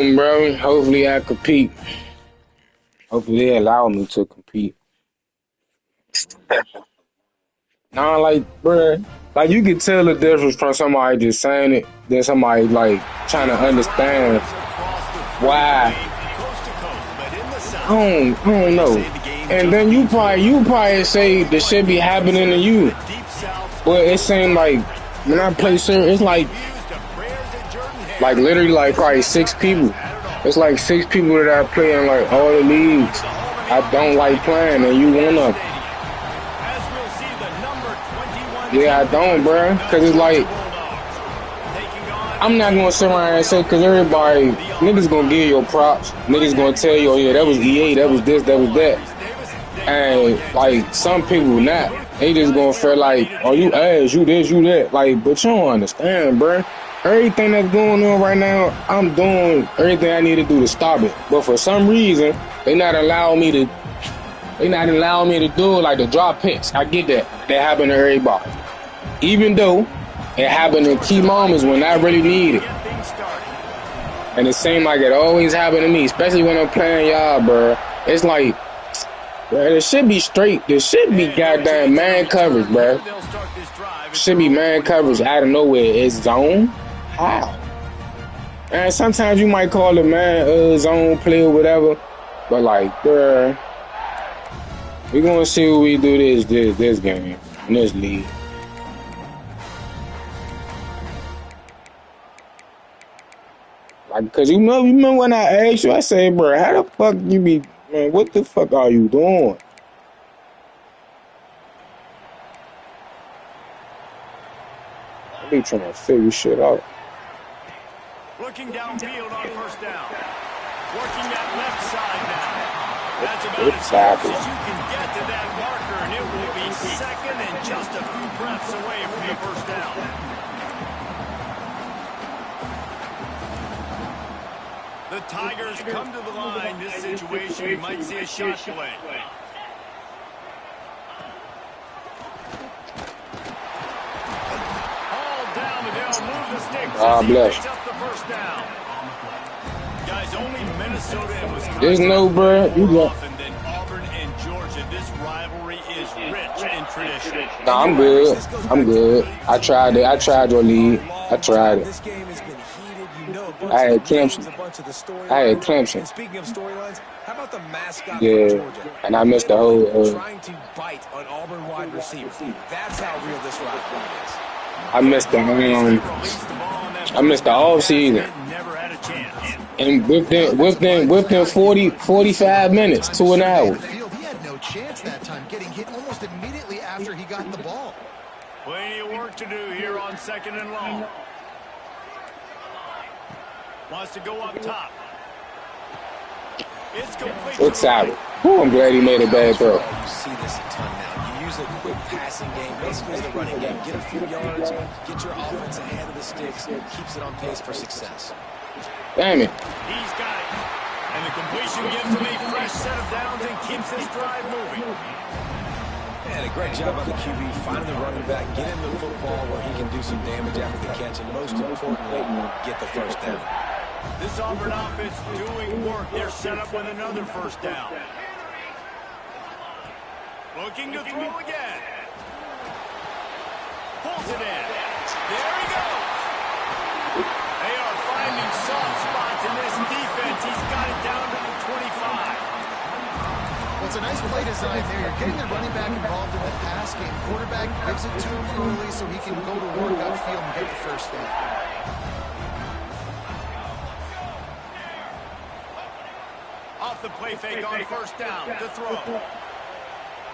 Bro, hopefully I compete. Hopefully they allow me to compete. Nah, like, bro, like you can tell the difference from somebody just saying it than somebody like trying to understand why. I don't know. And then you probably say the shit be happening to you, but it seemed like when I play certain, it's like literally like probably six people. It's like six people that I play in like all the leagues. I don't like playing, and you one of them. Yeah, I don't, bro. Cause it's like I'm not gonna sit around and say, cause everybody niggas gonna give your props. Niggas gonna tell you, oh yeah, that was EA, that was this, that was that. And like some people not. They just gonna feel like, oh you ass, you this, you that. Like, but you don't understand, bro. Everything that's going on right now, I'm doing everything I need to do to stop it. But for some reason, they not allowing me to. They not allowing me to do it, like the drop picks. I get that. That happen to everybody. Even though it happened in key moments when I really need it. And it seemed like it always happened to me, especially when I'm playing y'all, bro. It's like, bro, it should be straight. There should be goddamn man coverage, bro. Should be man coverage out of nowhere. It's zone? How? And sometimes you might call it man zone play or whatever. But like, bro, we gonna see what we do this game in this league. Like, cause you remember when I asked you, I said, bro, how the fuck you be, man, what the fuck are you doing? I be trying to figure shit out. Looking downfield on first down. Working that left side now. That's about as close as you can get to that marker, and it will be second and just a few breaths away from the first down. The Tigers come to the line. This situation, you might see a shot play. All down, and they'll move the sticks as he picks up the first down. Guys, only Minnesota and Wisconsin. There's no, bro. You got. Often than Auburn and Georgia. This rivalry is rich in tradition. Nah, I'm good. I'm good. I tried it. I tried your lead. I tried it. This game has been heated. You know, I had Clemson. I had Clemson. Speaking of storylines, how about the mascot yeah, from Georgia? And I missed the whole. Trying to bite on Auburn wide receiver. That's how real this rivalry is. I missed the all season. And within 45 minutes to an hour. He had no chance that time, getting hit almost immediately after he got the ball. Plenty of work to do here on second and long. Wants to go up top. It's complete. What's out? I'm glad he made a bad throw. You see this a ton now. You use a quick passing game, basically as the running game. Get a few yards, get your offense ahead of the sticks, keeps it on pace for success. Damn it. He's got it. And the completion gives him a fresh set of downs and keeps this drive moving. And a great job by the QB, finding the running back, get him the football where he can do some damage after the catch, and most importantly, get the first down. This Auburn offense doing work. They're set up with another first down. Looking to throw again. Pulls it in. There he goes. They are finding soft spots in this defense. He's got it down to the 25. Well, it's a nice play design there. You're getting the running back involved in the pass game. Quarterback gives it to him early so he can go to work upfield and get the first down. Off the play fake on first down to throw.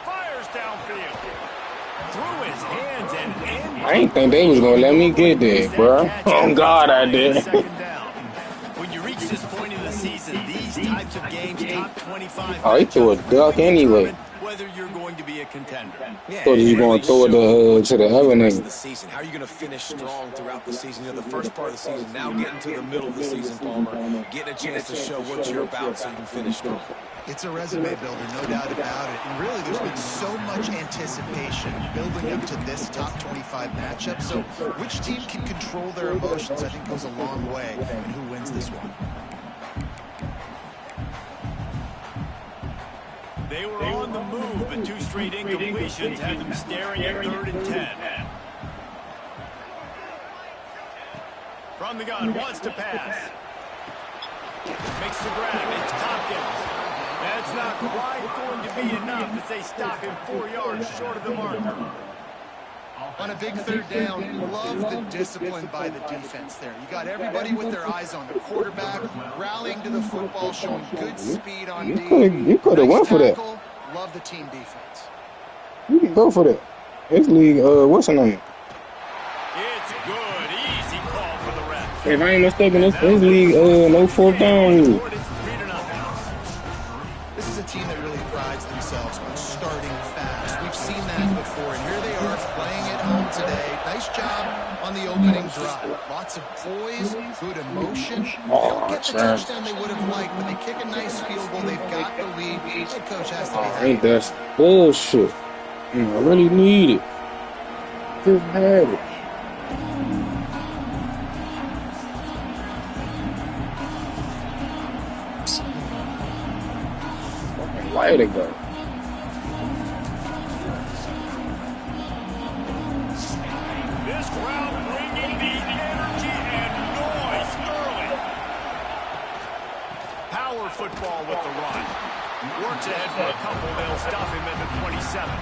Fires downfield. Through his hands and in. I ain't think they was gonna let me get there, bro. Oh God, I did. When you reach this point in the season, these types of games, top 25. Oh, he threw a duck anyway. Whether you're going to be a contender. Yeah, thought he was going to throw it to the other nigga. How are you going to finish strong throughout the season? You know, the first part of the season, now getting to the middle of the season, Palmer, getting a chance to show what you're about so you can finish strong. It's a resume builder, no doubt about it. And really, there's been so much anticipation building up to this top 25 matchup. So which team can control their emotions, I think, goes a long way in who wins this one. They were on the move, but 2 straight incompletions had them staring at 3rd and 10. From the gun, wants to pass. Makes the grab. It's Tompkins. That's not quite going to be enough as they stop him 4 yards short of the marker. On a big 3rd down, love the discipline by the defense there. You got everybody with their eyes on the quarterback, rallying to the football, showing good speed on D. You could have went for that. Love the team defense. You can go for that. This league, what's her name? It's good. Easy call for the ref. If I ain't mistaken, this league, no 4th down rule. This is a team that really prides themselves on starting fast. We've seen that before, and here they are playing at home today. Nice job on the opening drive. Lots of poise, good emotion. They don't get the touchdown they would have liked, but they kick a nice field goal. They've got the lead. Head coach has to be happy. Ain't that bullshit? I really need it. Just have it. Way to go. This crowd bringing the energy and noise early. Power football with the run. Works ahead for a couple. They'll stop him at the 27.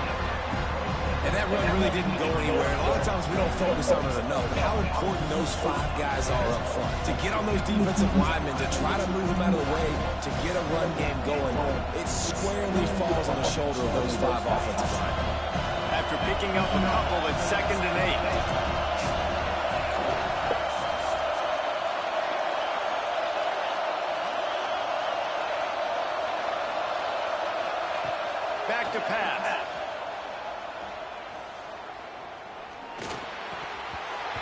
And that run really didn't go anywhere. And a lot of times we don't focus on it enough. But how important those 5 guys are up front. To get on those defensive linemen, to try to move them out of the way, to get a run game going, it squarely falls on the shoulder of those 5 offensive linemen. After picking up a couple at 2nd and 8. Back to pass.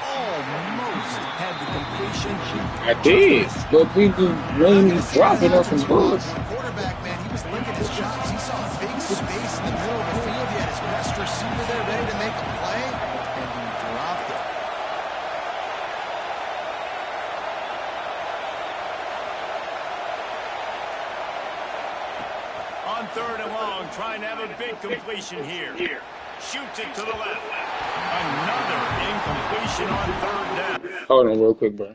Almost had the completion. I did, but people really dropping us from bullets. Quarterback, man, he was licking his chops. He saw a big space in the middle of the field. He had his best receiver there ready to make a play, and he dropped it. On 3rd and long, trying to have a big completion here. Shoots it to the left. Another incompletion on 3rd down. Hold on real quick, bro.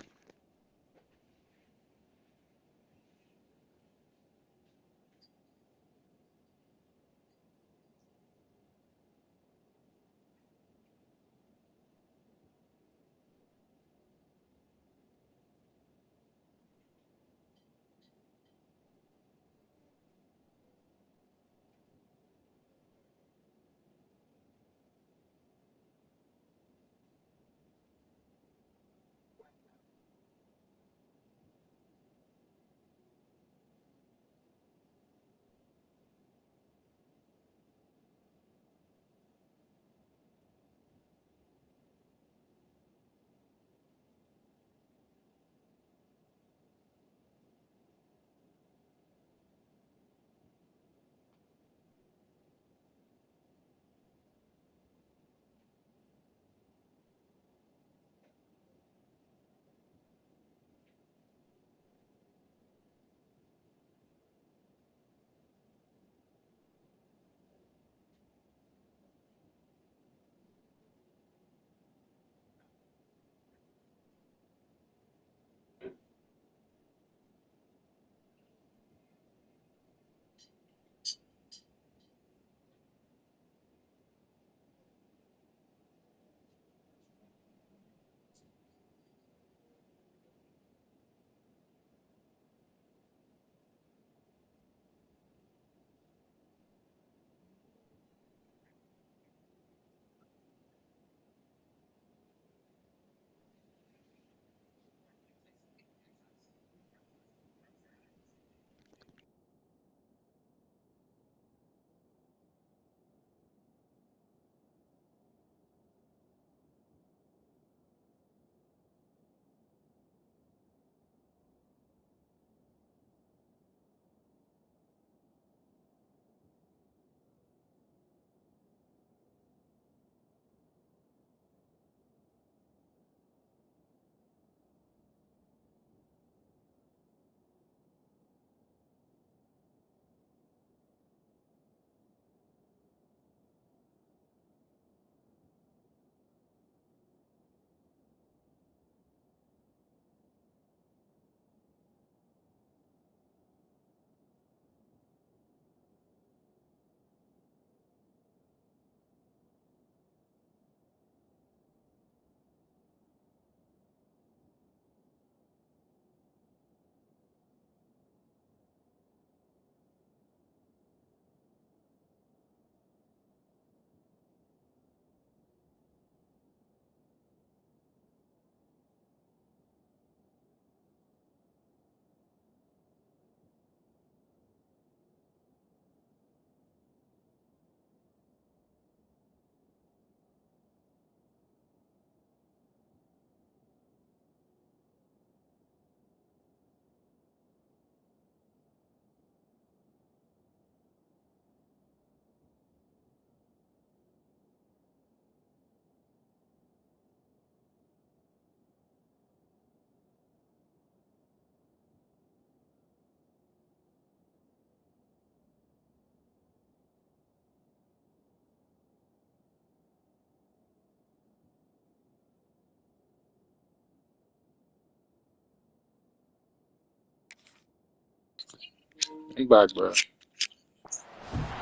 I'm back, bro.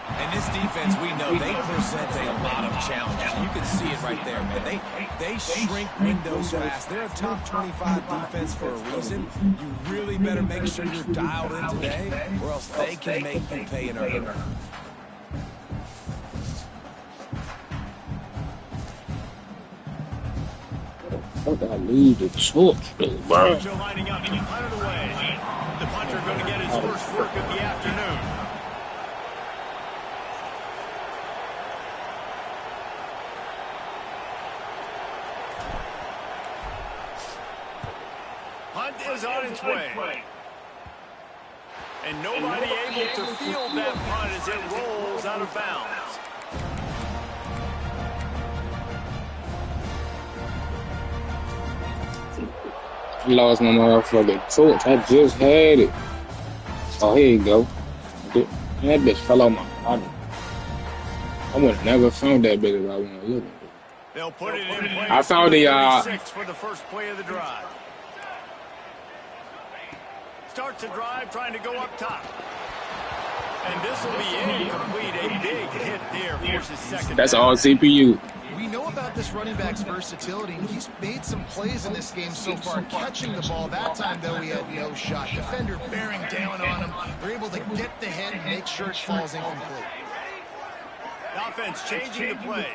And this defense, we know they present a lot of challenges. You can see it right there, man. They shrink windows fast. They're a top 25 defense for a reason. You really better make sure you're dialed in today, or else they can make you pay in a hurry. How did I lose the torch, though, bro? Lining up, and you punt it away. The punter going to get his first work of the afternoon. Punt is on its way. And nobody able to field that punt as it rolls out of bounds. I lost my motherfucking torch. I just had it. Oh, here you go. That bitch fell out my body. I would have never found that bitch if I wasn't looking. They'll put it in play. I found the for the first play of the drive. Starts a drive trying to go up top. And this will be incomplete. A big hit there forces second. That's all CPU. We know about this running back's versatility, and he's made some plays in this game so far catching the ball. That time, though, he had no shot. Defender bearing down on him. They're able to get the hit and make sure it falls incomplete. The offense changing the play.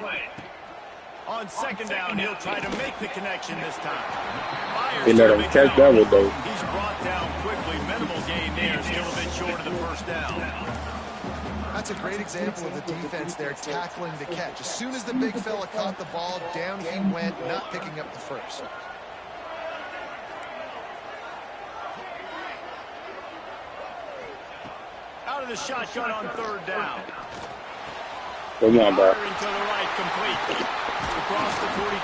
On second down, he'll try to make the connection this time. He let him catch that one, though. He's brought down quickly. Minimal gain there. Still a bit short of the first down. That's a great example of the defense there tackling the catch. As soon as the big fella caught the ball, down he went, not picking up the first. Out of the shotgun on third down. Come on, bro. To the right, complete. Across the 45.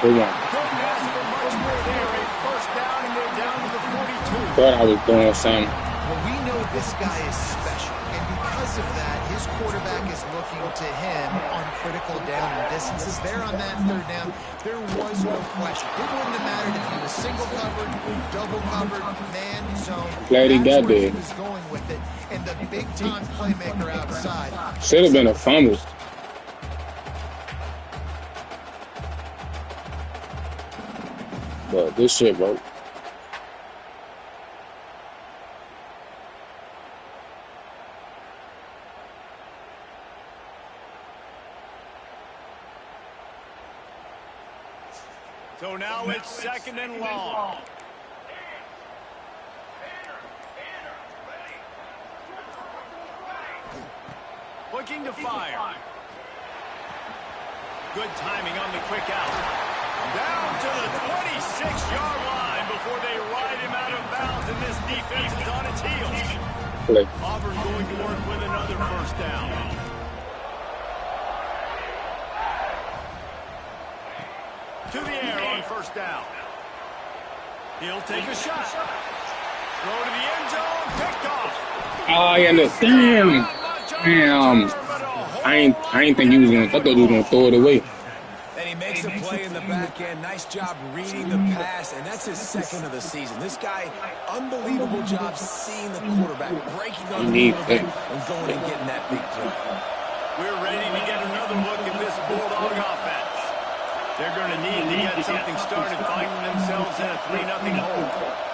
Come on. Couldn't ask for much more there. A first down, and they're down to the 42. Thought I was doing something. Well, we know this guy is special, and because of that, his quarterback is looking to him on critical down and distances. There on that third down, there was no question. It wouldn't have mattered if he was single covered, double covered, man, zone. Glad he got there. He was going with it, and the big-time playmaker outside. Should have been a fumble. But this shit, bro. So now it's second and long. Looking to fire. Good timing on the quick out. Down to the 26-yard line before they ride him out of bounds, and this defense is on its heels. Play. Auburn going to work with another first down. To the air on first down. He'll take a shot. Throw to the end zone, picked off. Oh, yeah, look. Damn. I ain't think he was gonna. I thought he was gonna throw it away. And he makes a play in the back end. Nice job reading the pass, and that's his second of the season. This guy, unbelievable job seeing the quarterback, breaking on the quarterback, and going and getting that big play. We're ready to get another look at this Bulldog offense. They're going to need to get something started, finding themselves in a 3-0 hole.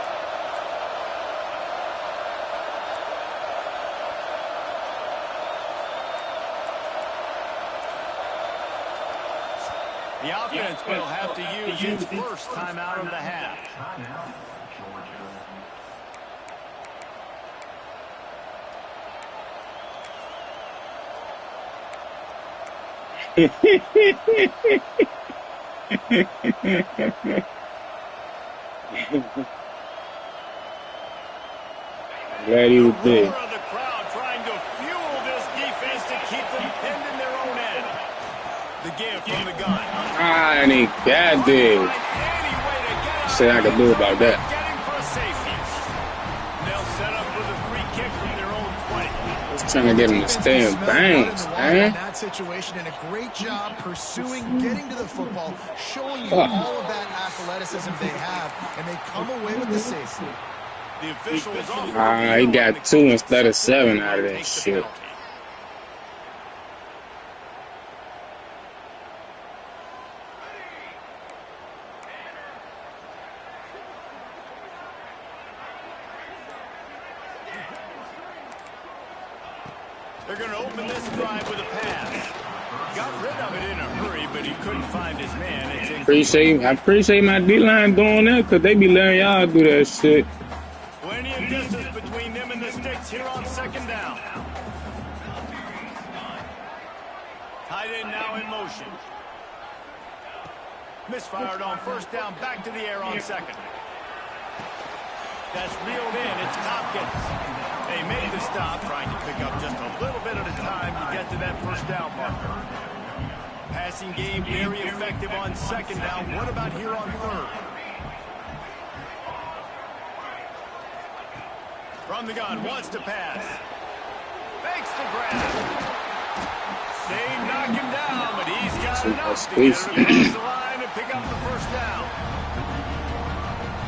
The offense will have to use its first timeout of the half. Glad he was there. The crowd trying to fuel this defense to keep them pinned in their own end. The give from the gun. Ah, and he got there. Say I could do about that. Getting for a safety. They'll set up with a free kick from their own 20. Just trying to get him to stay in bounds, man. That situation, and a great job pursuing, getting to the football, showing you all of that athleticism they have, and they come away with the safety. The official is offered He got 2 instead of 7 out of that shit. They're going to open this drive with a pass. Got rid of it in a hurry, but he couldn't find his man. I appreciate my D-line doing that because they be letting y'all do that shit. Plenty of distance between them and the sticks here on second down. Tight end now in motion. Misfired on first down, back to the air on second. That's reeled in. It's Tompkins. They made the stop, trying to pick up just a little bit at a time to get to that first down marker. Passing game very effective on second down. What about here on third? From the gun, wants to pass. Makes the grab. They knock him down, but he's got enough to get it across the line and pick up the first down.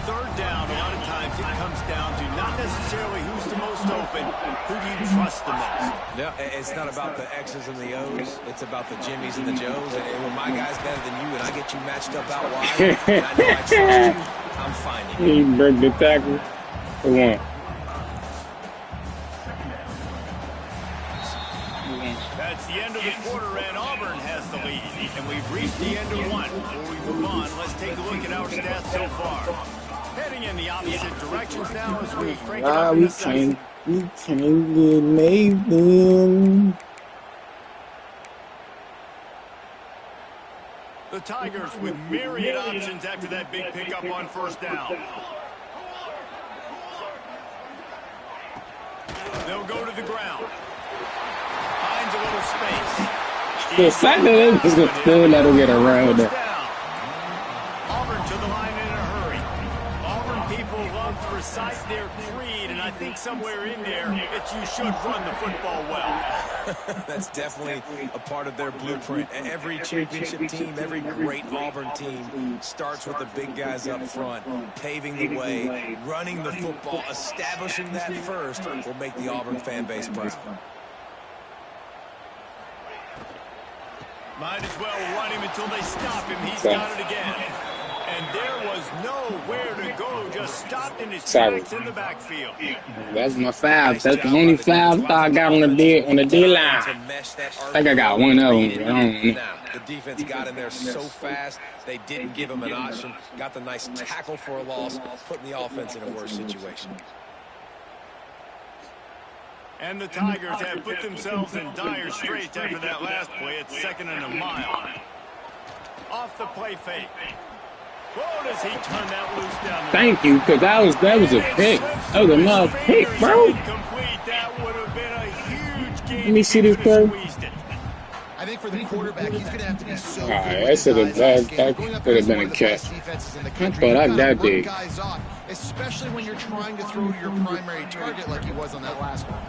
Third down, a lot of times it comes down to not necessarily who's the most open, who do you trust the most? Yeah, it's not about the X's and the O's. It's about the Jimmies and the Joes. And when my guy's better than you and I get you matched up out wide, and I know I trust you, I'm finding you. He broke the tackle. Come on. That's the end of the quarter, and Auburn has the lead. And we've reached the end of one. Before we move on, let's take a look at our stats so far. Heading in the opposite directions now as we crank it up in the second. We can't get Nathan. The Tigers with myriad options after that big pickup on first down. They'll go to the ground. Finds a little space. The fact that they was going to still let him get around that. Auburn to the line in a hurry. Auburn people love to recite their creed, and I think somewhere in there it's you should run the football well. That's definitely a part of their blueprint. Every championship team, every great Auburn team starts with the big guys up front, paving the way, running the football, establishing that first will make the Auburn fan base proud. Might as well run him until they stop him. He's got it again. And there was nowhere to go. Just stopped in his tracks in the backfield. That's my five. That's the only 5 that I got on the D-line. I think I got one of them. Now, the defense got in there so fast, they didn't give him an option. Got the nice tackle for a loss, putting the offense in a worse situation. And the Tigers have put themselves in dire straits after that last play. It's 2nd and a mile. Off the play fake. Whoa, does he turn that loose down the Thank you, because that was a pick. That was another pick, bro. That would have been a huge game. Let me see this play. I think for the quarterback, he's going to have to be so good. That could have been a catch. I thought I got there. Guys off, especially when you're trying to throw to your primary target like he was on that last one.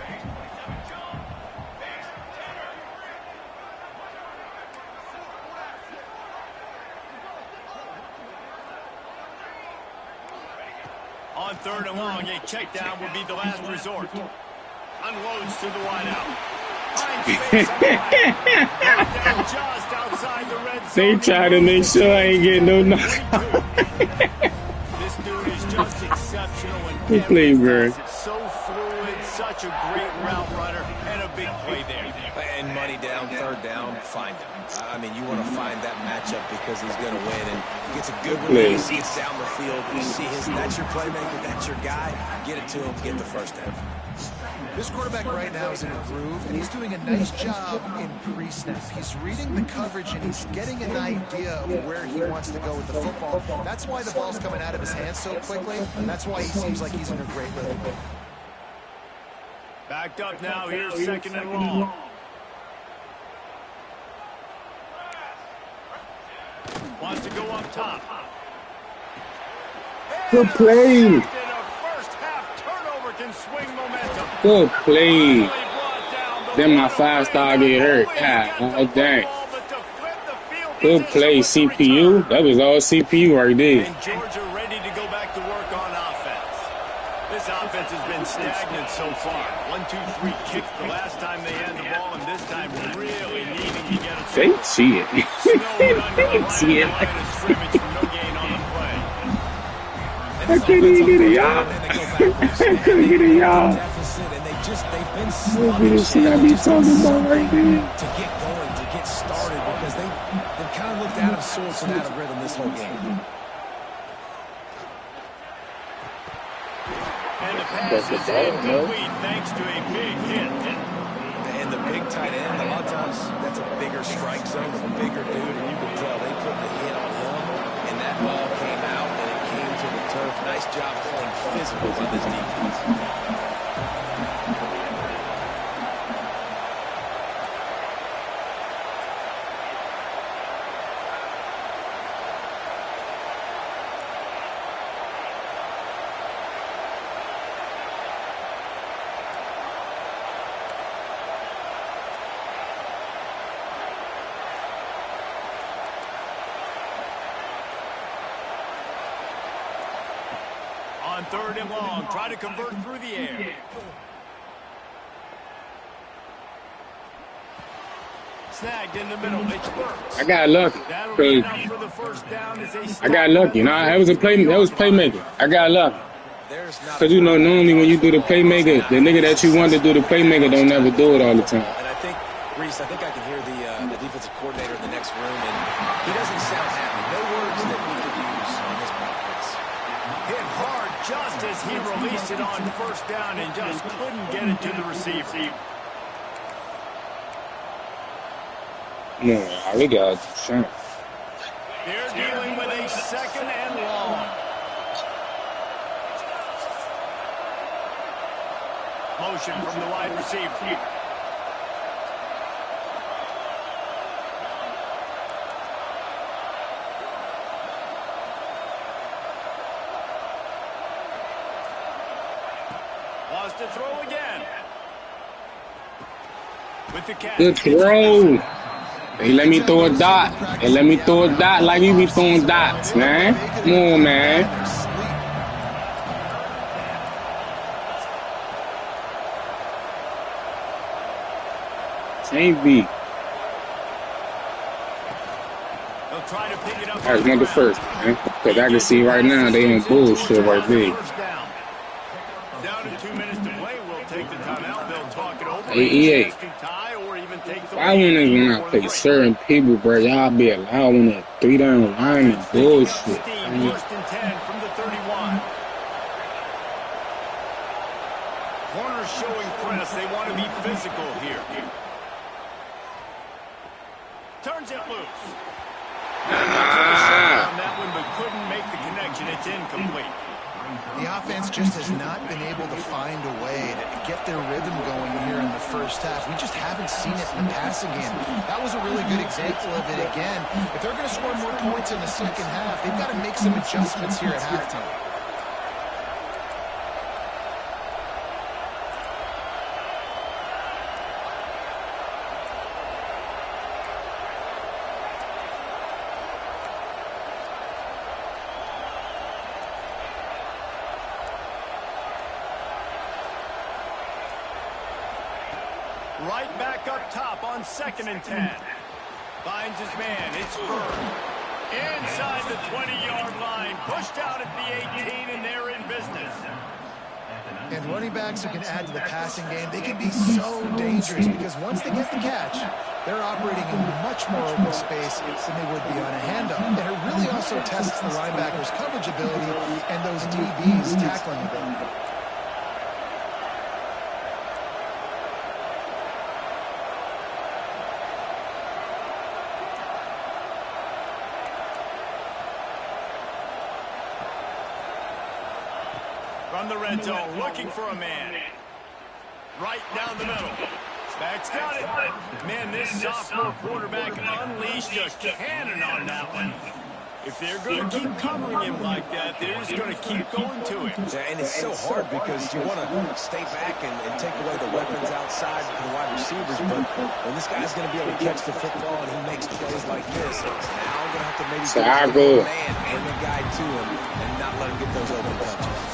On 3rd and long, a check down would be the last resort. Unloads to the wideout. Just outside the red zone. They try to make sure I ain't getting no knockout. This dude is just exceptional in Good play, bro. It's so fluid, such a great route runner, and a big play there. And money down, 3rd down, find him. I mean, you want to find that matchup because he's going to win. And he gets a good release, he gets down the field. You see that's your playmaker, that's your guy. Get it to him, get the first down. This quarterback right now is in a groove, and he's doing a nice job in pre-snap. He's reading the coverage, and he's getting an idea of where he wants to go with the football. That's why the ball's coming out of his hands so quickly, and that's why he seems like he's in a great rhythm. Backed up now, here's 2nd and long. Wants to go up top. Good play. Good play. Then my 5-star get hurt. God dang. Good play, CPU. That was all CPU right there. And Georgia ready to go back to work on offense. This defense has been stagnant so far. 1, 2, 3 kick the last time they had the ball, and this time really needing to get it. They see it. They see it. I couldn't even get it, y'all. I couldn't get it, y'all. They've been shit I be talking about right there. To get going, to get started, because they've kind of looked out of sorts and out of rhythm this whole game. And the pass is incomplete thanks to a big hit. And the big tight end, a lot of times that's a bigger strike zone, a bigger dude, and you can tell they put the hit on him, and that ball came out and it came to the turf. Nice job playing physical by this defense. On 3rd and long, try to convert through the air. Snagged in the middle. It's Burks. I got lucky. That'll be enough for the first down as they I got lucky. You know, that was playmaker. I got lucky. Because, you know, normally when you do the playmaker, the nigga that you want to do the playmaker don't never do it all the time. And I think, Reese, I can hear the defensive coordinator in the next room, and he doesn't sound happy. No words that we could use on this podcast. Hit hard just as he released it on 1st down and just couldn't get it to the receiver. No, we got shot. They're dealing with a 2nd and long. Motion from the wide receiver. Wants to throw again. With the catch. Good throw. They let me throw a dot. They let me throw a dot like you be throwing dots, man. Come on, man. Same beat. They'll try to pick it up. I remember first, man. Because I can see right now they in bullshit right there. Down to 2 minutes to play. We'll take the timeout. They'll talk it over. EA. Why when they not play certain people, bro, y'all be allowing a 3-down line and bullshit. 1st and 10 from the 31. Corners showing press. They want to be physical here. Turns it loose. On that one, but couldn't make the connection. It's incomplete. The offense just has not been able to find a way to get their rhythm going here in the 1st half. We just haven't seen it in the passing game. That was a really good example of it again. If they're going to score more points in the 2nd half, they've got to make some adjustments here at halftime. Right back up top on 2nd and 10. Finds his man. It's Bird. Inside the 20-yard line. Pushed out at the 18, and they're in business. And running backs who can add to the passing game, they can be so dangerous because once they get the catch, they're operating in much more open space than they would be on a handoff. And it really also tests the linebackers' coverage ability and those DBs' tackling ability. From the red zone, looking for a man. Right down the middle. Back's got it. Man, this sophomore quarterback unleashed a cannon on that one. If they're going to keep covering him like that, they're just going to keep going to him. Yeah, and it's so hard because you want to stay back and take away the weapons outside for the wide receivers, but when this guy's going to be able to catch the football and he makes plays like this, now I'm going to have to maybe bring a guy to him and not let him get those open punches.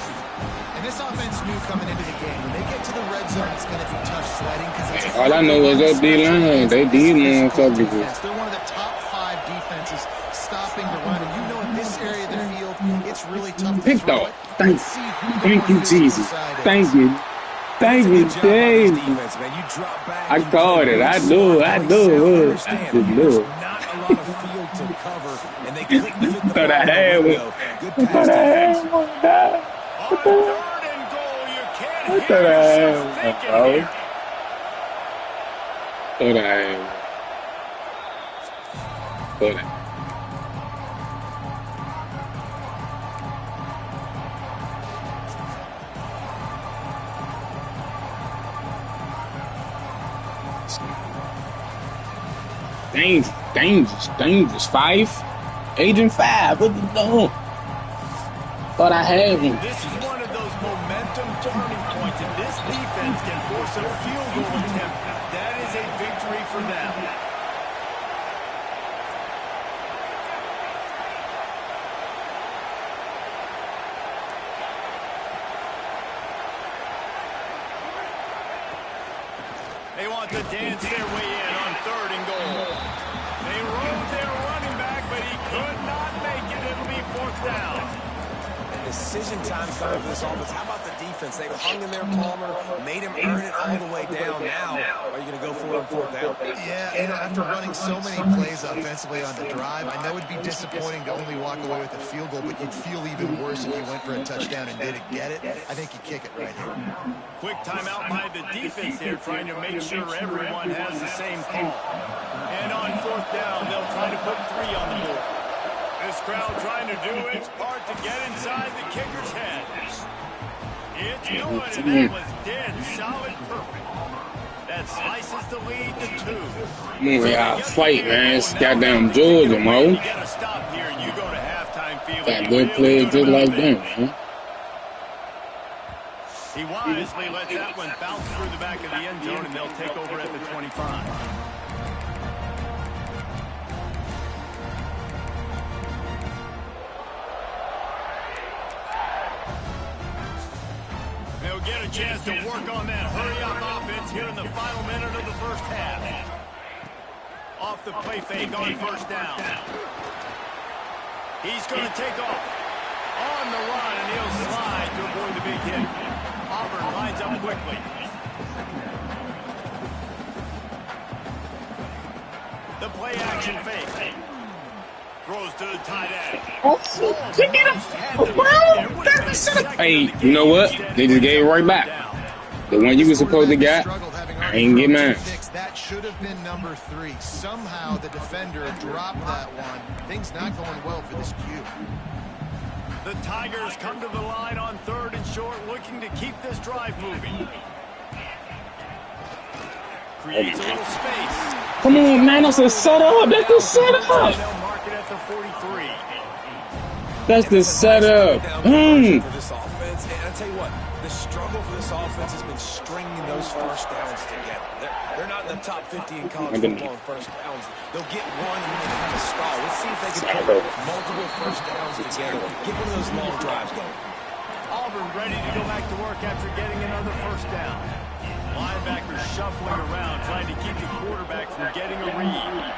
And this offense knew coming into the game, when they get to the red zone, it's going to be tough sledding because it's all I know is that D-line. They did motherfuckers. They're one of the top 5 defenses stopping the run. And you know in this area of the field, it's really tough to throw it. Thank you, Jesus. Thank you, Dave. I called it. I knew. I knew. Not a lot of field to cover, and they couldn't fit the Thought I had one. Good pass defense. On 3rd and goal, you can't I hear thought I yourself had thinking one. here. Thought I had one. Thought I. Dangerous. 5, 8 and 5. What you doing? Thought I had him. This is one of those momentum turning points. If this defense can force a field goal attempt, that is a victory for them. They want to dance their way in on 3rd and goal. They rode their running back, but he could not make it. It'll be 4th down. And decision time coming for this offense. How about the defense? They've hung in there, Palmer, made him earn it all the way down. Now, are you going to go for it on 4th down? Yeah, and after running so many plays offensively on the drive, I know it'd be disappointing to only walk away with a field goal, but you'd feel even worse if you went for a touchdown and didn't get it. I think you kick it right here. Quick timeout by the defense here, trying to make sure everyone has the same call. And on 4th down, they'll try to put 3 on the board. This crowd trying to do its part to get inside the kicker's head. It's good, and that was dead solid perfect. That slices the lead to 2. Yeah, fight, man. It's goddamn Georgia, Mo. You get a stop here, and you go to halftime feeling Got good players just like them, man. He wisely lets that one bounce through the back of the end zone, and they'll take over at the 25. They'll get a chance to work on that hurry-up offense here in the final minute of the first half. Off the play fake on 1st down. He's going to take off on the run, and he'll slide to avoid the big hit. Auburn lines up quickly. The play action fake. Throws to the tight end. Hey, you know what? They just gave it right back. The one you were supposed to get, I ain't get mine. That should have been number 3. Somehow the defender dropped that one. Things not going well for this Q. The Tigers come to the line on 3rd and short, looking to keep this drive moving. Creates a little space. Come on, man. That's a setup. That's the setup. They'll mark it at the 43. That's the setup. For this offense, and I tell you what, the struggle for this offense has been stringing those first downs together. They're not in the top 50 in college football in first downs. They'll get one and then they kind of stall. Let's see if they can put multiple first downs together. Get one of those long drives going. Auburn ready to go back to work after getting another first down. Linebackers shuffling around, trying to keep the quarterback from getting a read.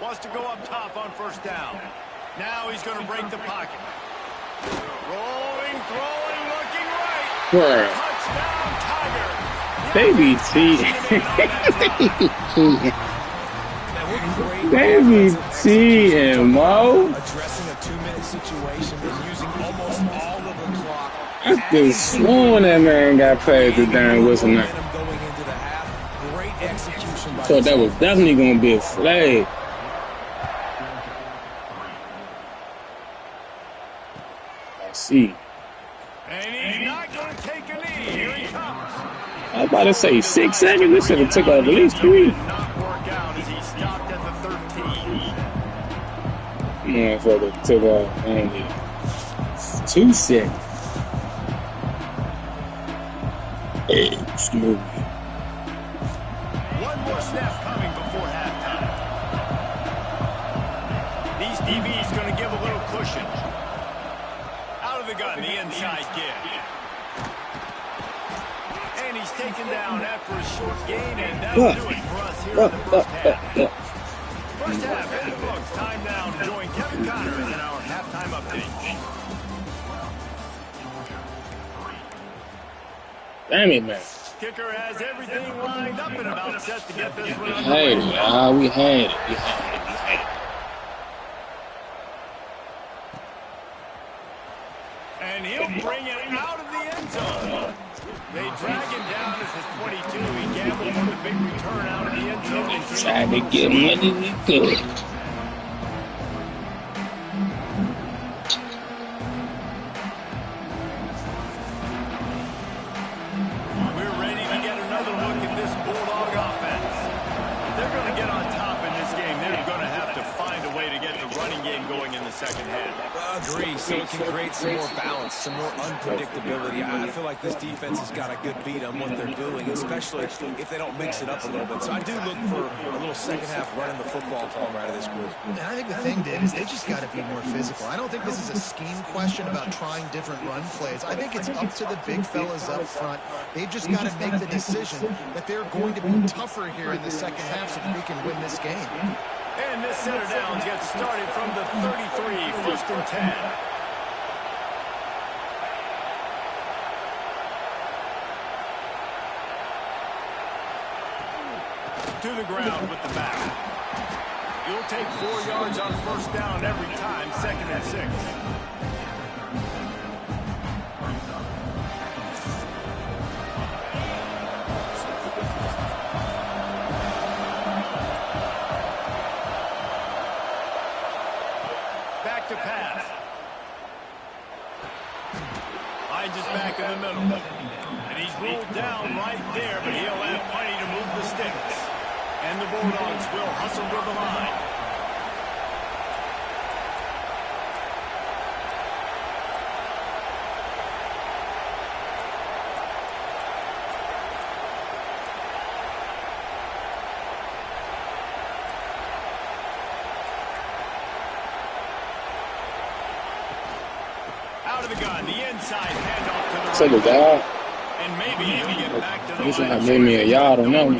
Wants to go up top on 1st down. Now he's going to break the pocket. Rolling, throwing, looking right. Where? Touchdown, Tiger. Baby T. Baby T and Mo. Addressing a 2-minute situation and using almost all of the clock. I could sworn that man got past the damn whistle now. Going into the half. Great execution by Thought that was definitely going to be a flag. I see. And he's not going to take a knee. Here he comes. I was about to say 6 seconds. This should have took off at least 3. Not work out as he stopped at the 13. Motherfucker took off only 2 seconds. Excuse me. One more snap coming before halftime. These DBs going to give a little cushion. the gun, the inside give. And he's taken down after a short gain, and that'll do it for us here in the first half. First half in the books. Time now to join Kevin Connors in our halftime update. Damn it, man. Kicker has everything lined up and about set to get this one Hey, we had it. And he'll bring it out of the end zone. They drag him down at the 22. He gambled for the big return out of the end zone. Tried to get money we could. We're ready to get another look at this Bulldog offense. If they're going to get on top in this game, they're going to have to find a way to get the running game going in the second half. Agree, so it can create some more balance, some more unpredictability. I feel like this defense has got a good beat on what they're doing, especially if they don't mix it up a little bit. So I do look for a little second half running the football from out of this group. And I think the thing, Dave, is they just got to be more physical. I don't think this is a scheme question about trying different run plays. I think it's up to the big fellas up front. They've just got to make the decision that they're going to be tougher here in the second half so that they can win this game. And this center down gets started from the 33, first and 10. To the ground with the back. You'll take 4 yards on first down every time, second and 6. Back to pass. Hines is back in the middle. And he's rolled down right there, but he'll have plenty to move the sticks. And the Bulldogs will hustle to the line. Out of the gun, the inside handoff to the right. And maybe he'll get back to the line. Made me a yard or no. You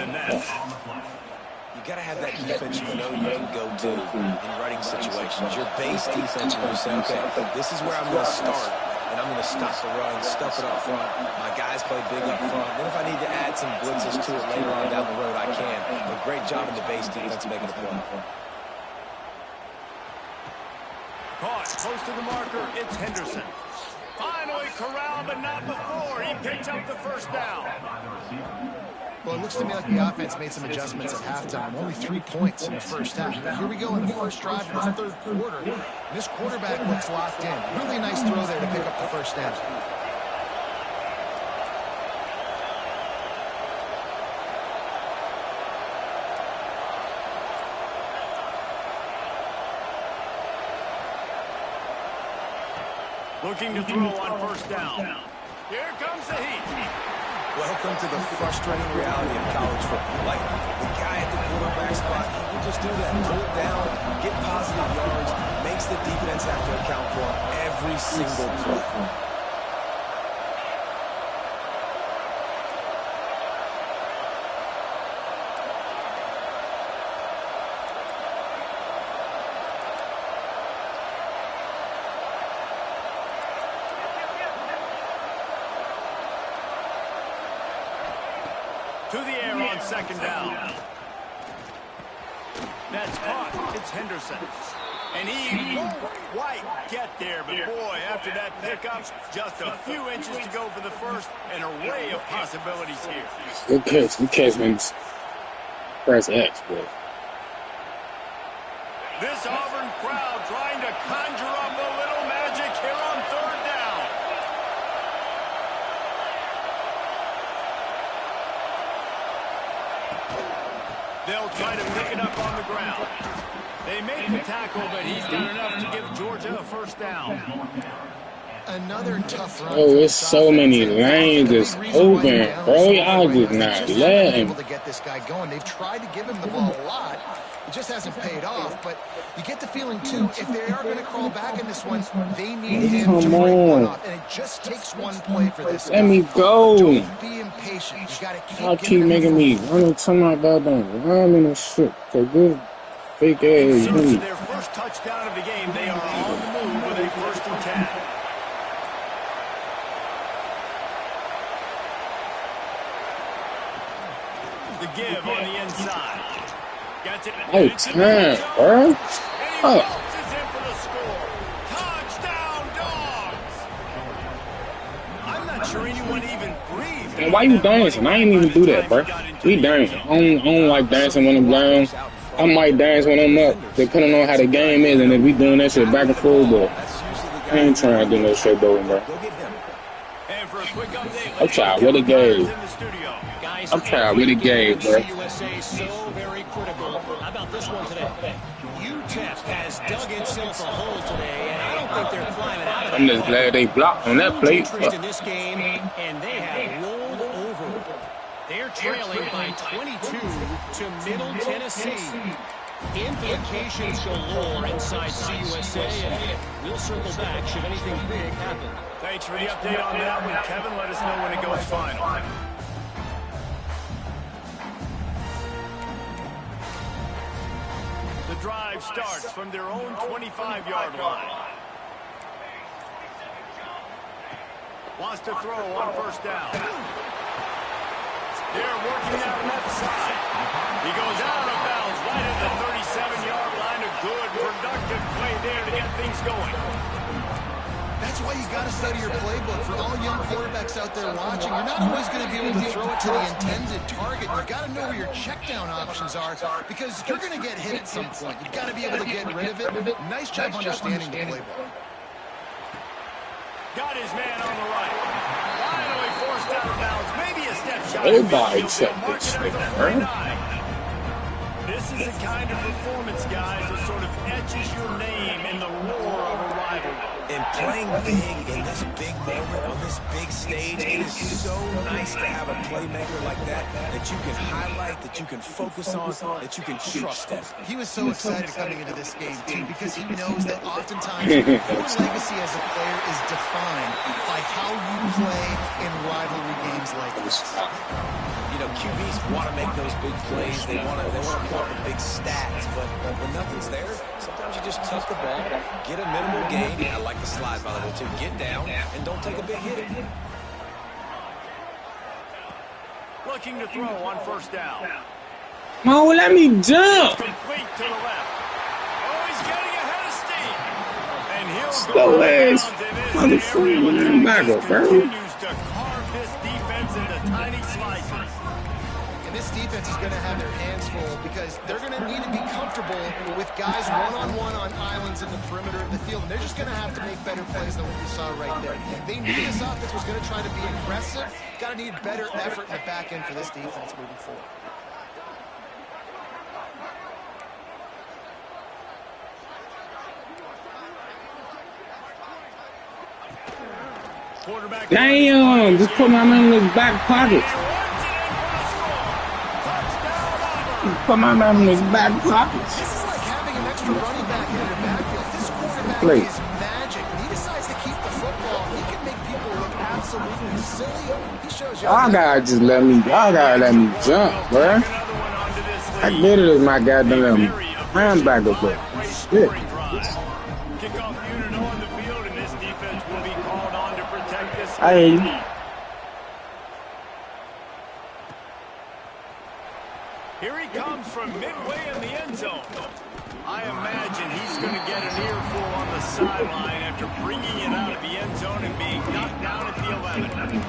got to have that defense you know you can go to in running situations. Your base defense where you say, okay, this is where I'm going to start, and I'm going to stop the run, stuff it up front. My guys play big up front. Then if I need to add some blitzes to it later on down the road, I can. But great job in the base defense making a play. Caught close to the marker, it's Henderson. Finally corralled, but not before. He picks up the first down. Well, it looks to me like the offense made some adjustments at halftime. Only 3 points in the first half. But here we go in the first drive of this third quarter. This quarterback looks locked in. Really nice throw there to pick up the first down. Looking to throw on first down. Here comes the heat. Welcome to the frustrating reality of college football. Like, the guy at the quarterback spot, he can just do that. Pull it down, get positive yards, makes the defense have to account for every single play. To the air on second down. That's caught. It's Henderson. And he won't quite get there, but boy, after that pickup, just a few inches to go for the first, an array of possibilities here. Good catch, man. Press X, bro. This Auburn crowd trying to conjure up a little magic here on third down. They'll try to pick it up on the ground. They make the tackle, but he's done enough to give Georgia a first down. Another tough run. Oh, it's so many lanes that's open, bro. Y'all just not letting. Able to get this guy going. They've tried to give him the ball a lot, It just hasn't paid off, but you get the feeling, too, if they are going to crawl back in this one, they need him to break one off. And it just takes one play for this. Let me go. Don't be impatient. You got to Y'all keep making me run to my goddamn rhyming and shit. Cause this fake ass. To their first touchdown of the game, they are on the move with a 1st and 10. The give on the inside. Gets it. Oh, time, bro. Oh. Touchdown, Dogs. I'm not sure anyone even breathed. And why you dancing? I ain't even do that, bro. We dancing. I don't like dancing when I'm down. I might dance when I'm up, depending on how the game is, and if we doing that shit back and forth, but I ain't trying to do no shit though, bro. I'm trying with the game. I'm trying with the game, bro. USA so very critical. How about this one today? UTEP has dug itself a hole today, and I don't think they're climbing out of it. I'm just glad they blocked on that plate. In this game, and they have rolled over. They're trailing by 22 to Middle Tennessee. Implications galore inside CUSA, and we'll circle back should anything big happen. Thanks for the update on that one, Kevin. Let us know when it goes final. The drive starts from their own 25-yard line. Wants to throw on 1st down. They're working that left side. He goes out of bounds right at the 37-yard line. A good, productive play there to get things going. That's why you got to study your playbook. For all young quarterbacks out there watching, you're not always going to be able to throw it to the intended target. You've got to know where your check down options are because you're going to get hit at some point. You've got to be able to get rid of it. Nice job understanding the playbook. Got his man on the right. Finally forced out of bounds. Maybe a step shot. Everybody check this shit, bro. This is the kind of performance, guys, that sort of etches your name in the lore of a rivalry. And playing big in this big moment, on this big stage, it is so nice to have a playmaker like that you can highlight, that you can focus on, that you can trust in. He was so excited coming into this game, too, because he knows that oftentimes your legacy as a player is defined by how you play in rivalry games like this. You know, QBs want to make those big plays. They want to put up the big stats, but when nothing's there, sometimes you just tuck the ball, get a minimal gain. I like the slide, by the way, too. Get down and don't take a big hit. Looking to throw on 1st down. No, let me jump. Complete to the left. Oh, he's getting ahead of steam. And he'll slow ass motherfucker back up, bro. Continues to carve this defense into tiny slices. And this defense is going to have their hands full because they're going to need to be comfortable with guys one-on-one on islands in the perimeter of the field. And they're just going to have to make better plays than what we saw right there. They knew this offense was going to try to be aggressive. Got to need better effort in the back end for this defense moving forward. Damn, just put my man in his back pocket. Put my man in his back pocket. This is like having an extra running back in your backfield. This quarterback is magic. When he decides to keep the football, he can make people look absolutely silly. He shows you. Y'all gotta just let me jump, bruh. I did it as my goddamn linebacker, but shit. Kickoff unit on the field, and this defense will be called on to protect this. Here he comes from midway in the end zone. I imagine he's going to get an earful on the sideline after bringing it out of the end zone and being knocked down at the 11.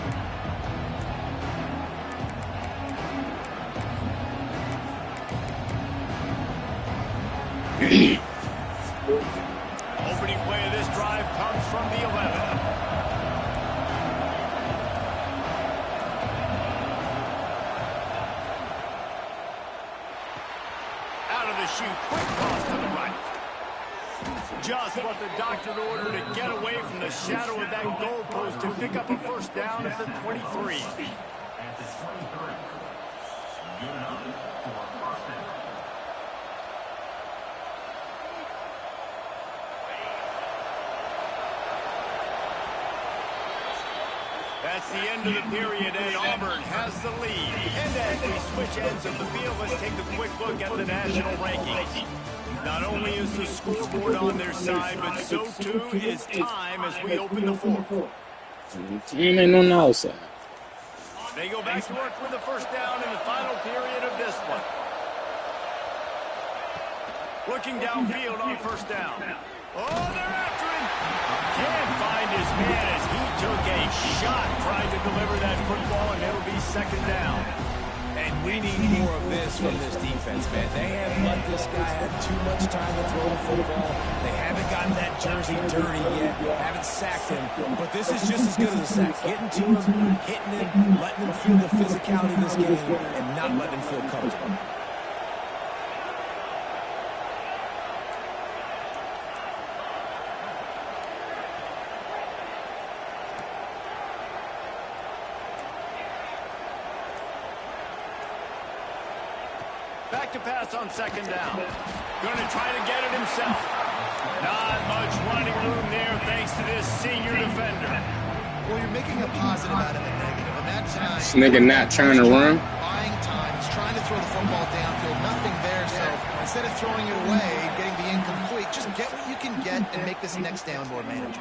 Opening play of this drive comes from the 11. Out of the chute, quick cross to the right. Just what the doctor ordered to get away from the shadow of that goalpost to pick up a 1st down at the 23. That's the end of the period, and Auburn has the lead. And as we switch ends of the field, let's take a quick look at the national rankings. Not only is the scoreboard on their side, but so too is time as we open the fourth. Team ain't on the outside. They go back to work with the first down in the final period of this one. Looking downfield on first down. Oh, they're after him. Can't find his man as he took a shot trying to deliver that football, and it'll be second down. And we need more of this from this defense, man. They have let this guy have too much time to throw the football. They haven't gotten that jersey dirty yet. Haven't sacked him. But this is just as good as a sack. Getting to him, hitting him, letting him feel the physicality of this game, and not letting him feel comfortable. Back to pass on second down. Going to try to get it himself. Not much running room there thanks to this senior defender. Well, you're making a positive out of a negative. And that time, This nigga not trying to run. buying time. He's trying to throw the football downfield. Nothing there. So instead of throwing it away, getting the incomplete, just get what you can get and make this next down more manageable.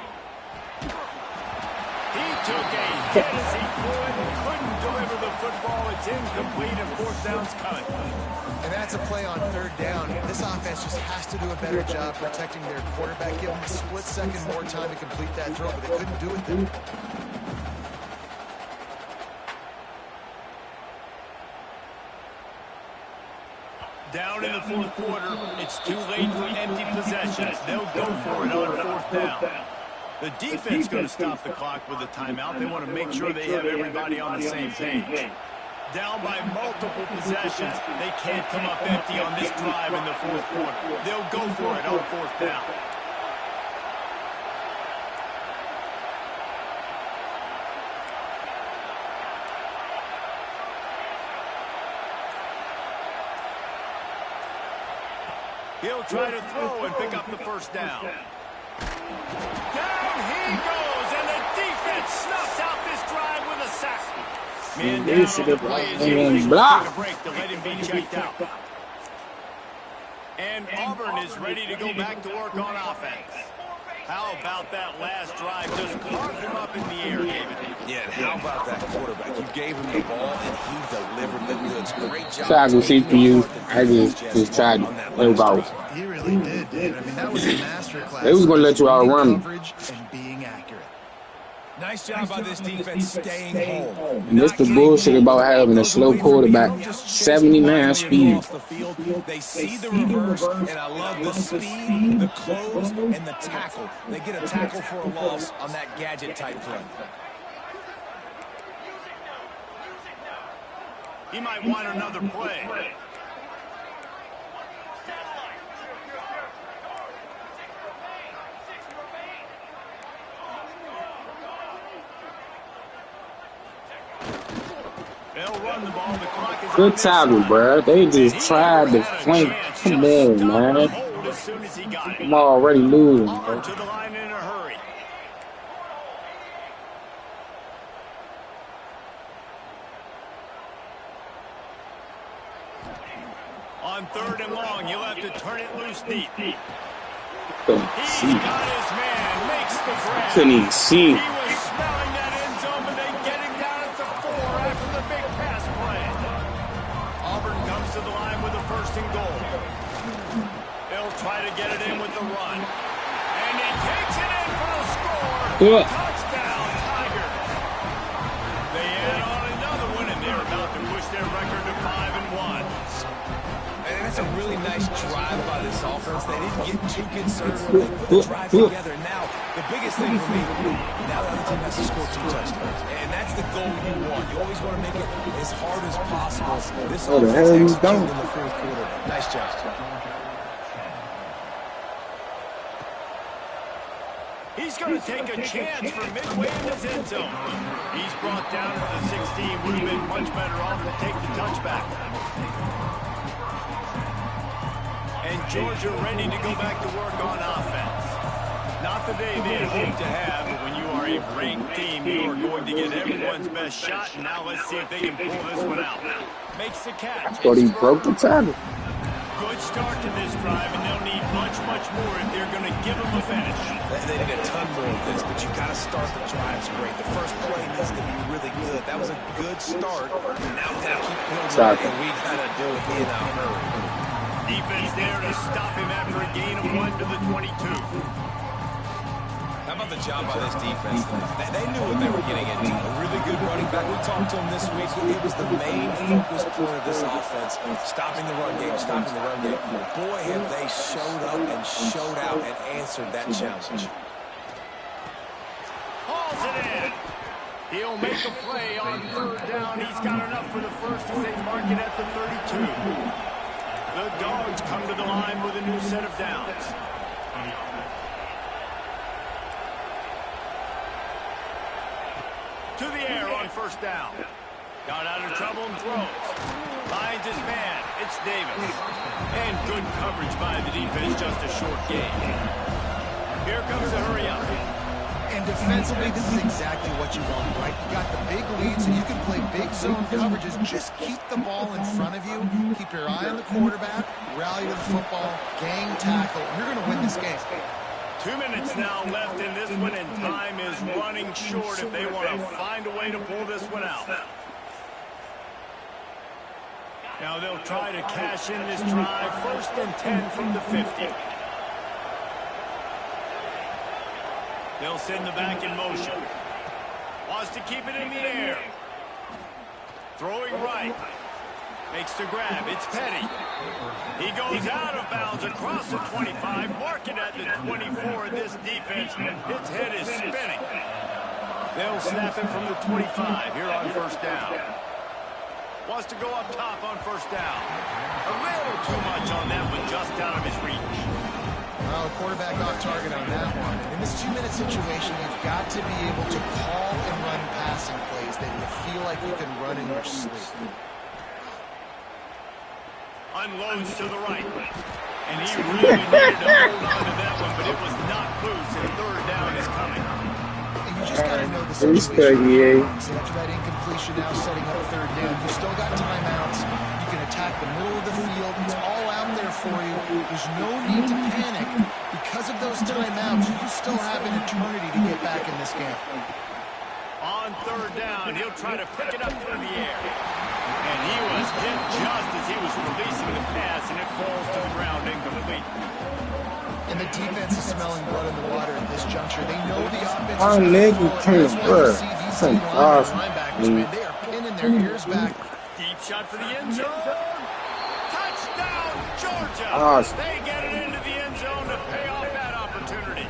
He took a hit as he threw it and couldn't deliver the football. It's incomplete and fourth down's coming. And that's a play on third down. This offense just has to do a better job protecting their quarterback. Give them a split second more time to complete that throw, but they couldn't do it there. Down in the fourth quarter, it's too late for empty possessions. They'll go for it on fourth down. The defense going to stop the clock with a timeout. They want to make sure they have everybody on the same page. Down by multiple possessions, they can't come up empty on this drive in the fourth quarter. They'll go for it on fourth down. He'll try to throw and pick up the first down. Down he goes, and the defense snuffs out this drive with a sack. Man down on the play as usually take a break to let him be checked out. And Auburn is ready to go back to work on offense. How about that last drive? Just carved him up in the air, David. Yeah, and how about that quarterback? You gave him the ball, and he delivered the goods. Great job. Tackle CPU. I just tried to play about. He really did, David. I mean, that was a masterclass. They was gonna let you outrun them. Coverage and being accurate. Nice job by this defense staying home. And this the bullshit about having a slow quarterback. 79 speed. They see the reverse, and I love the speed, the close, and the tackle. They get a tackle for a loss on that gadget-type play. He might want another play. They'll run the ball. The clock is Good tackle, bro. They just tried to flank. Come on, man. I'm already losing, bro. To the line in a hurry. On third and long, you'll have to turn it loose deep. Couldn't He's see. got his man, makes the grab. Couldn't even see. He was smelling that end zone, but they get him down at the 4 after the big pass play. Auburn comes to the line with a first and goal. They'll try to get it in with the run. And he takes it in for a score. Touchdown, Tiger. They add on another one, and they're about to push their record to 5-1. And it's a really nice drive by this offense. They didn't get too concerned when they put the drive together. Now, the biggest thing for me, now the other team has to score 2 touchdowns. And that's the goal you want. You always want to make it as hard as possible. This offense executed in the fourth quarter. Nice job. He's going to take a chance from midway in his end zone. He's brought down to the 16. Would have been much better off to take the touchback. And Georgia ready to go back to work on offense. Not the day they had hoped to have, but when you are a ranked team, you are going to get everyone's best shot. And now let's see if they can pull this one out. Makes the catch. I thought he broke the tackle. Good start to this drive, and they'll need much, much more if they're going to give them a finish. They need a ton more of this, but you got to start the drives great. The first play needs to be really good. That was a good start. Now we got to keep building, and we got to do it in a hurry. Defense there to stop him after a gain of 1 to the 22. How about the job by this defense? They knew what they were getting into. A really good running back. We talked to him this week. It was the main focus point of this offense. Stopping the run game, stopping the run game. Boy, have they showed up and showed out and answered that challenge. Hauls it in. He'll make a play on 3rd down. He's got enough for the first as they mark it at the 32. The Dogs come to the line with a new set of downs. To the air on 1st down. Got out of trouble and throws. Finds his man. It's Davis. And good coverage by the defense, just a short gain. Here comes the hurry up. And defensively, this is exactly what you want, right? You got the big lead, so you can play big zone coverages. Just keep the ball in front of you. Keep your eye on the quarterback. Rally to the football. Gang tackle. You're going to win this game. 2 minutes now left in this one, and time is running short if they want to find a way to pull this one out. Now they'll try to cash in this drive. 1st and 10 from the 50. They'll send the back in motion. Wants to keep it in the air. Throwing right. Makes the grab. It's Petty. He goes out of bounds across the 25, marking at the 24. This defense, its head is spinning. They'll snap it from the 25 here on 1st down. Wants to go up top on 1st down. A little too much on that one, just out of his reach. Well, the quarterback off target on that one. In this 2-minute situation, you've got to be able to call and run passing plays that you feel like you can run in your sleep. Unloads to the right. And he really needed to hold on to that one, but it was not loose, and 3rd down is coming. And you just got to know the situation. So after that incompletion, now setting up 3rd down. You still got timeouts. You can attack the middle of the field. It's all out there for you. There's no need to panic. Because of those timeouts, you still have an eternity to get back in this game. On 3rd down, he'll try to pick it up through the air. And he was hit just as he was releasing the pass, and it falls to the ground incomplete. And the defense is smelling blood in the water at this juncture. They know the offense is Our nigga can't work. linebackers, man, they are pinning their ears back. Deep shot for the end zone. Touchdown, Georgia. Awesome. They get it into the end zone to pay off that opportunity.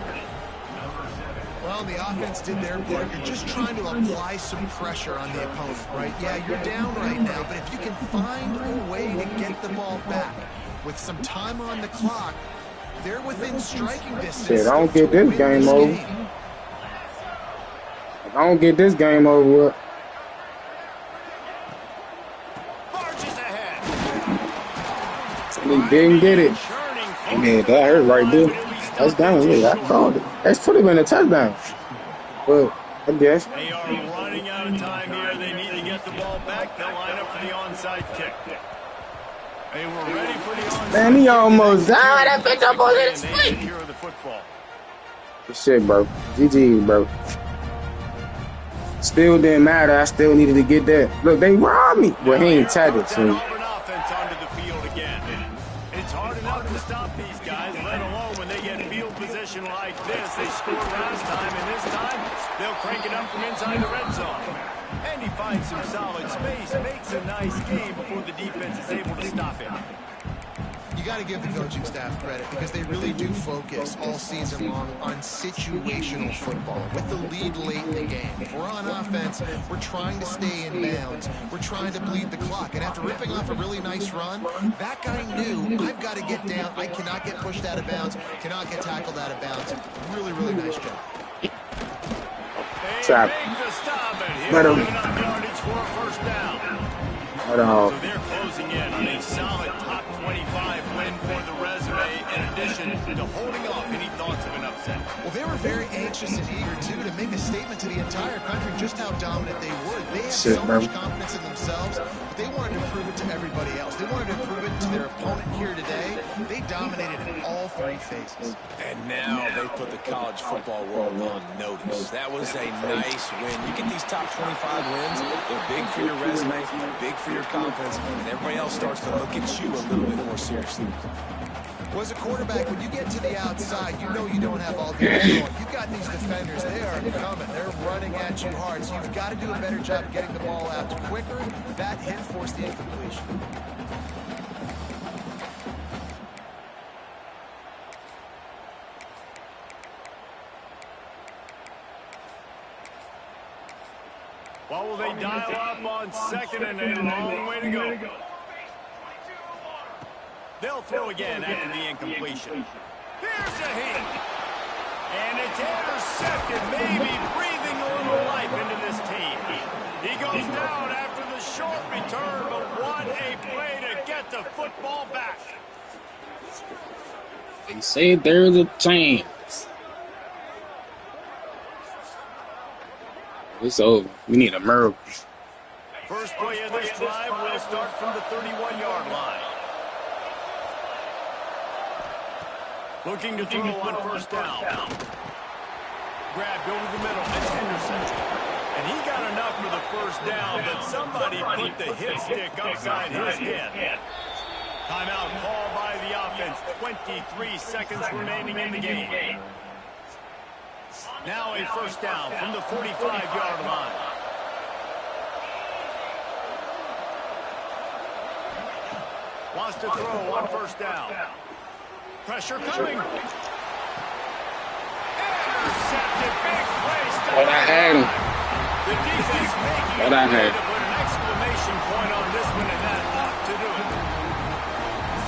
Well, the offense did their part. You're just trying to apply some pressure on the opponent, right? Yeah, you're down right now, but if you can find a way to get the ball back with some time on the clock, they're within striking distance. Shit, I don't get this game over. If I don't get this game over with. Marches ahead. He didn't get it. Yeah, that hurt right there. That's down. Yeah, I called it. That's could have been a touchdown. But I guess. They are running out of time here. They need to get the ball back. They'll line up for the onside kick. They were ready for the onside. Man, he almost died. That bitch up on his feet. Secure the football. Good shit, bro. GG, bro. Still didn't matter. I still needed to get that. Look, they robbed me. But he ain't tackled, so. Auburn offense onto the field again. It's hard enough to stop these guys, let alone when they get field position like this. They scored last time, and this time they'll crank it up from inside the red zone. And he finds some solid space, makes a nice game before the defense is able to stop him. You got to give the coaching staff credit because they really do focus all season long on situational football with the lead late in the game. If we're on offense, we're trying to stay in bounds. We're trying to bleed the clock. And after ripping off a really nice run, that guy knew, I've got to get down. I cannot get pushed out of bounds, cannot get tackled out of bounds. Really, really nice job. Trap. Let him. So they're closing in on a solid top 25 win for the resume. In addition position to holding off any thoughts of an upset. Well, they were very anxious and eager, too, to make a statement to the entire country just how dominant they were. They had so much confidence in themselves, but they wanted to prove it to everybody else. They wanted to prove it to their opponent here today. They dominated in all three phases. And now they put the college football world on notice. That was a nice win. You get these top 25 wins, they're big for your resume, big for your confidence, and everybody else starts to look at you a little bit more seriously. Well, as a quarterback, when you get to the outside, you know you don't have all the control. You've got these defenders. They are coming. They're running at you hard. So you've got to do a better job of getting the ball out quicker. That hit forced the incompletion. What will they dial up on second and a long way to go? They'll throw again after the incompletion. Here's a hit. And it's intercepted, maybe breathing a little life into this team. He goes down after the short return, but what a play to get the football back. They say there's a chance. It's over. We need a miracle. First play of this drive will start from the 31-yard line. Looking to throw on first down. Grabbed over the middle. It's Henderson. And he got enough for the first down, but somebody put the hit stick upside his head. Timeout called by the offense. 23 seconds remaining in the game. Now a first down from the 45-yard line. Wants to throw on first down. Pressure coming. Intercepted. Big play. What I had him. The defense making What I had. to put an exclamation point on this one, and that ought to do it.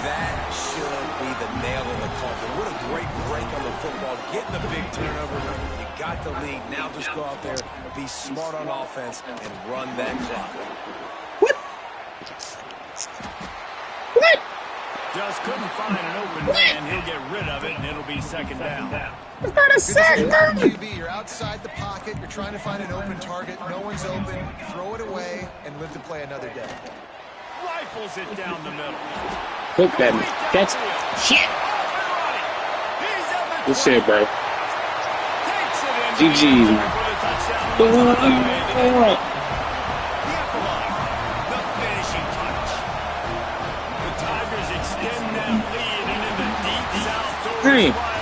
That should be the nail in the coffin. What a great break on the football. Getting the big turnover. You got the lead. Now just go out there, be smart on offense, and run that clock. What? Just couldn't find an open man. He'll get rid of it, and it'll be second down. It's not a sack, QB, you're outside the pocket. You're trying to find an open target. No one's open. Throw it away and live to play another day. Rifles it down the middle. Hook that. That's shit. Good shit, bro. GG. The finishing touch. The Tigers extend that lead and in the deep south.